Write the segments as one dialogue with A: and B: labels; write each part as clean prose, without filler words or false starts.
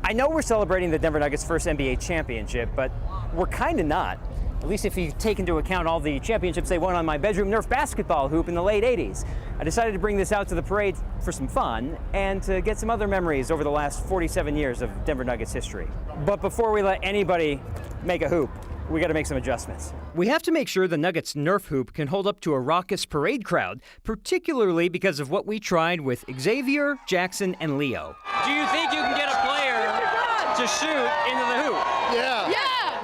A: I know we're celebrating the Denver Nuggets' first NBA championship, but we're kind of not. At least if you take into account all the championships they won on my bedroom Nerf basketball hoop in the late 80s. I decided to bring this out to the parade for some fun and to get some other memories over the last 47 years of Denver Nuggets history. But before we let anybody make a hoop, we got to make some adjustments. We have to make sure the Nuggets Nerf hoop can hold up to a raucous parade crowd, particularly because of what we tried with Xavier, Jackson, and Leo. Do you think you can get a player to shoot into the hoop?
B: Yeah.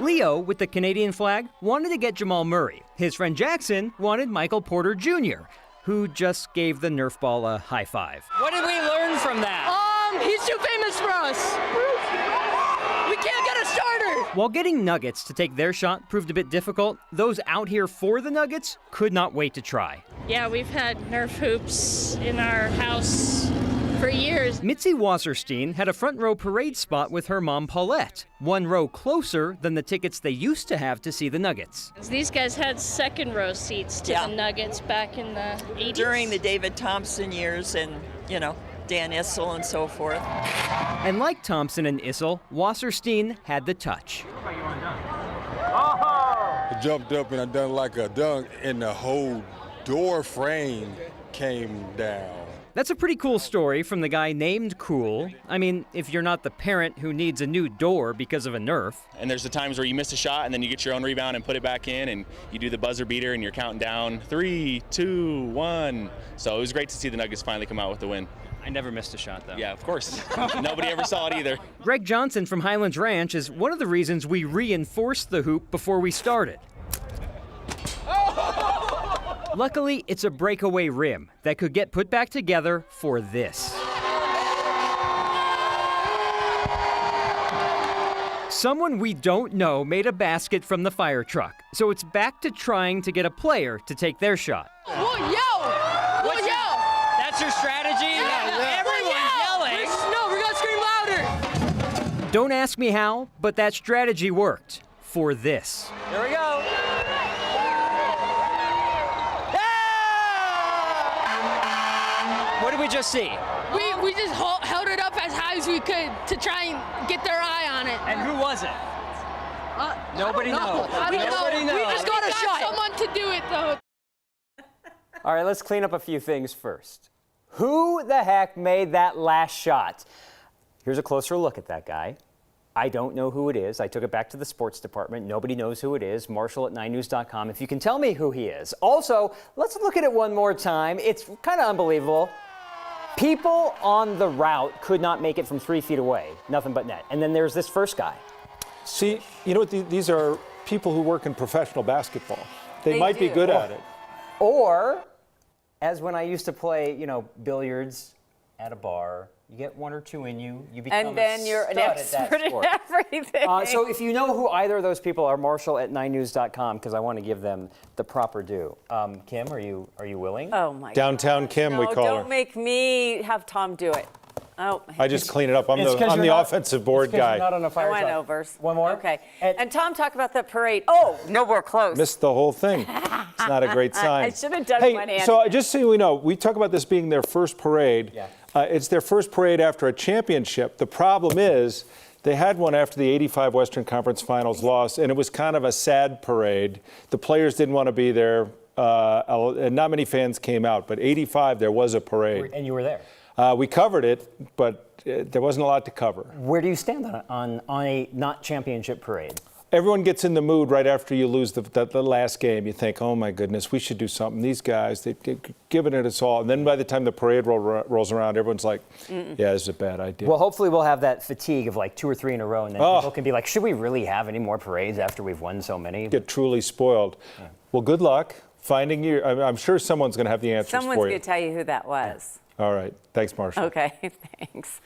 A: Leo, with the Canadian flag, wanted to get Jamal Murray. His friend Jackson wanted Michael Porter Jr., who just gave the Nerf ball a high five. What did we learn from that?
C: He's too famous for us. We can't get a starter.
A: While getting Nuggets to take their shot proved a bit difficult, those out here for the Nuggets could not wait to try.
D: Yeah, we've had Nerf hoops in our house for years.
A: Mitzi Wasserstein had a front row parade spot with her mom Paulette, one row closer than the tickets they used to have to see the Nuggets.
D: These guys had second row seats to the Nuggets back in the 80s.
E: During the David Thompson years and, Dan Issel and so forth.
A: And like Thompson and Issel, Wasserstein had the touch.
B: I jumped up and I done like a dunk, and the whole door frame came down.
A: That's a pretty cool story from the guy named Cool. I mean, if you're not the parent who needs a new door because of a Nerf.
F: And there's the times where you miss a shot and then you get your own rebound and put it back in and you do the buzzer beater and you're counting down 3, 2, 1. So it was great to see the Nuggets finally come out with the win.
A: I never missed a shot, though.
F: Yeah, of course. Nobody ever saw it either.
A: Greg Johnson from Highlands Ranch is one of the reasons we reinforced the hoop before we started. Luckily, it's a breakaway rim that could get put back together for this. Someone we don't know made a basket from the fire truck, so it's back to trying to get a player to take their shot.
C: We'll yell.
A: That's your strategy? Everyone's yelling.
C: No, we're gonna scream louder.
A: Don't ask me how, but that strategy worked for this. Here we go. What did we just see?
C: We just held it up as high as we could to try and get their eye on it.
A: And who was it? Nobody knows.
C: Nobody knows. We just got someone to do it, though.
A: All right, let's clean up a few things first. Who the heck made that last shot? Here's a closer look at that guy. I don't know who it is. I took it back to the sports department. Nobody knows who it is. Marshall at 9news.com if you can tell me who he is. Also, let's look at it one more time. It's kind of unbelievable. People on the route could not make it from 3 feet away. Nothing but net. And then there's this first guy.
G: See, you know what? These are people who work in professional basketball. They might be good at it.
A: Or, as when I used to play, billiards at a bar, you get 1 or 2 in you, you become
H: and then you're an expert in everything.
A: So if you know who either of those people are, Marshall at 9news.com, because I want to give them the proper due. Kim, are you willing?
H: Oh my
G: Downtown
H: gosh.
G: Kim,
H: no,
G: we call her.
H: Don't make me have Tom do it. Oh,
G: I just clean it up. I'm the offensive board guy.
A: You're not on a fire truck.
H: I went over.
A: One more?
H: Okay. And Tom talked about the parade. Oh, no, we're close.
G: Missed the whole thing. It's not a great sign.
H: I should have done one hand.
G: So just so we know, we talk about this being their first parade.
A: Yeah.
G: It's their first parade after a championship. The problem is they had one after the 85 Western Conference Finals loss, and it was kind of a sad parade. The players didn't want to be there, and not many fans came out. But 85, there was a parade.
A: And you were there.
G: We covered it, but there wasn't a lot to cover.
A: Where do you stand on a not championship parade?
G: Everyone gets in the mood right after you lose the last game. You think, oh my goodness, we should do something. These guys, they've given it us all. And then by the time the parade rolls around, everyone's like, yeah, this is a bad idea.
A: Well, hopefully we'll have that fatigue of like 2 or 3 in a row, and then people can be like, should we really have any more parades after we've won so many?
G: Get truly spoiled. Yeah. Well, good luck finding you. I'm sure someone's going to have the answers for you.
H: Someone's going to tell you who that was.
G: Yeah. All right. Thanks, Marshall.
H: Okay, thanks.